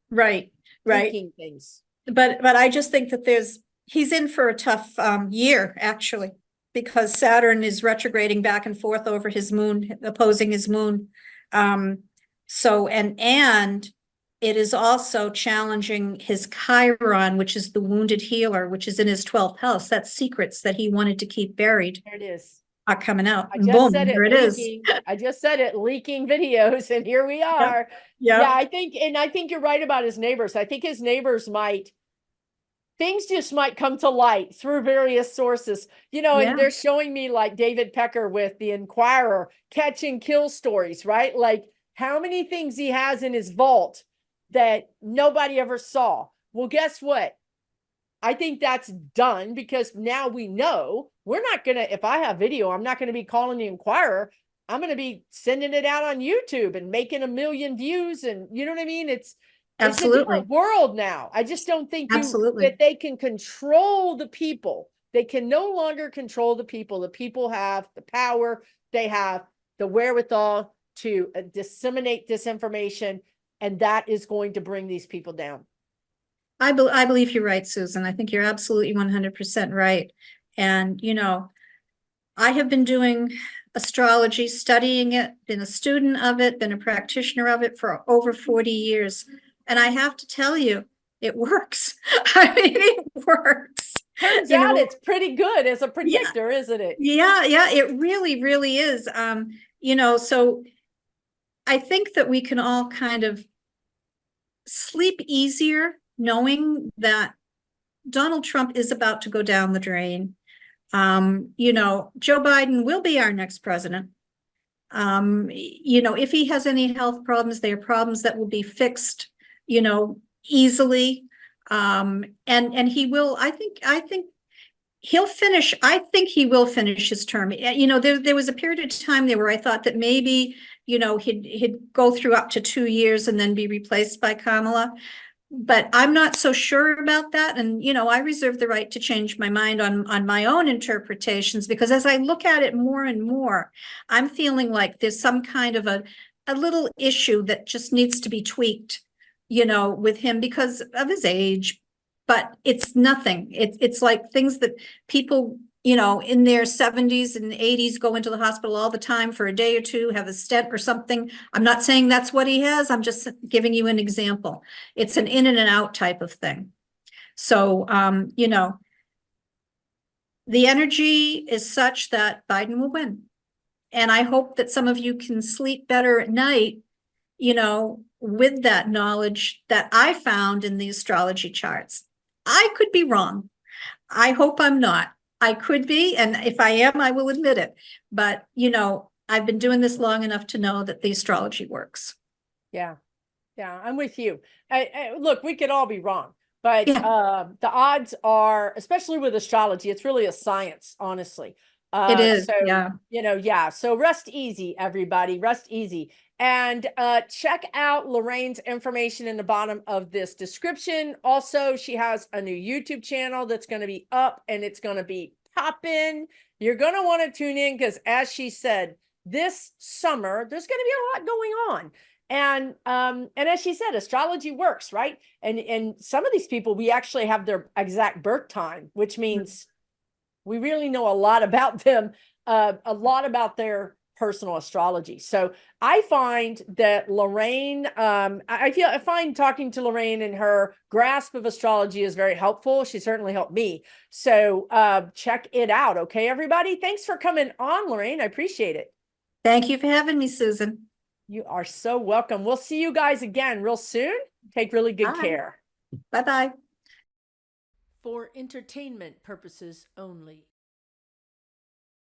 Right. Things. But I just think that he's in for a tough year, actually, because Saturn is retrograding back and forth over his moon, opposing his moon. So, and it is also challenging his Chiron, which is the wounded healer, which is in his 12th house. That's secrets that he wanted to keep buried. There it is. Are coming out. I just said it. Here it is. I just said it, leaking videos, and here we are. Yeah, I think you're right about his neighbors. I think his neighbors might things just might come to light through various sources, you know, Yeah. and they're showing me like David Pecker with the Inquirer, catch and kill stories, right? Like how many things he has in his vault that nobody ever saw. Well, guess what? I think that's done because now we know we're not going to, if I have video, I'm not going to be calling the Inquirer. I'm going to be sending it out on YouTube and making 1 million views. And you know what I mean? It's a Absolutely. different world now. I just don't think Absolutely. that they can control the people. They can no longer control the people. The people have the power. They have the wherewithal to disseminate disinformation. And that is going to bring these people down. I believe you're right, Susan. I think you're absolutely 100% right. And, you know, I have been doing astrology, studying it, been a student of it, been a practitioner of it for over 40 years. And I have to tell you, it works. I mean, it works. Turns You out know, it's pretty good as a predictor, isn't it? yeah, it really, really is. You know, so I think that we can all kind of sleep easier knowing that Donald Trump is about to go down the drain. You know, Joe Biden will be our next president. You know, if he has any health problems, they are problems that will be fixed, you know, easily. And he will, I think he'll finish, I think he will finish his term. You know, there was a period of time there where I thought that maybe, you know, he'd go through up to 2 years and then be replaced by Kamala. But I'm not so sure about that. And, you know, I reserve the right to change my mind on my own interpretations, because as I look at it more and more, I'm feeling like there's some kind of a little issue that just needs to be tweaked, you know, with him because of his age. But it's nothing. It's like things that people, you know, in their 70s and 80s go into the hospital all the time for a day or two, have a stent or something. I'm not saying that's what he has. I'm just giving you an example. It's an in and out type of thing. So, you know, the energy is such that Biden will win. And I hope that some of you can sleep better at night, you know, with that knowledge that I found in the astrology charts. I could be wrong. I hope I'm not. I could be, and if I am, I will admit it. But, you know, I've been doing this long enough to know that the astrology works. Yeah. Yeah, I'm with you. Look, we could all be wrong, but Yeah. the odds are, especially with astrology, it's really a science, honestly. It is, So, yeah. you know, yeah. So rest easy, everybody. Rest easy. And check out Lorraine's information in the bottom of this description. Also, she has a new YouTube channel that's going to be up and it's going to be popping. You're going to want to tune in because, as she said, this summer, there's going to be a lot going on. And as she said, astrology works, right? And some of these people, we actually have their exact birth time, which means we really know a lot about them, a lot about their personal astrology. So I find that Lorraine, I find talking to Lorraine and her grasp of astrology is very helpful. She certainly helped me. So check it out. Okay, everybody. Thanks for coming on, Lorraine. I appreciate it. Thank you for having me, Susan. You are so welcome. We'll see you guys again real soon. Take really good Bye. care. Bye-bye. For entertainment purposes only.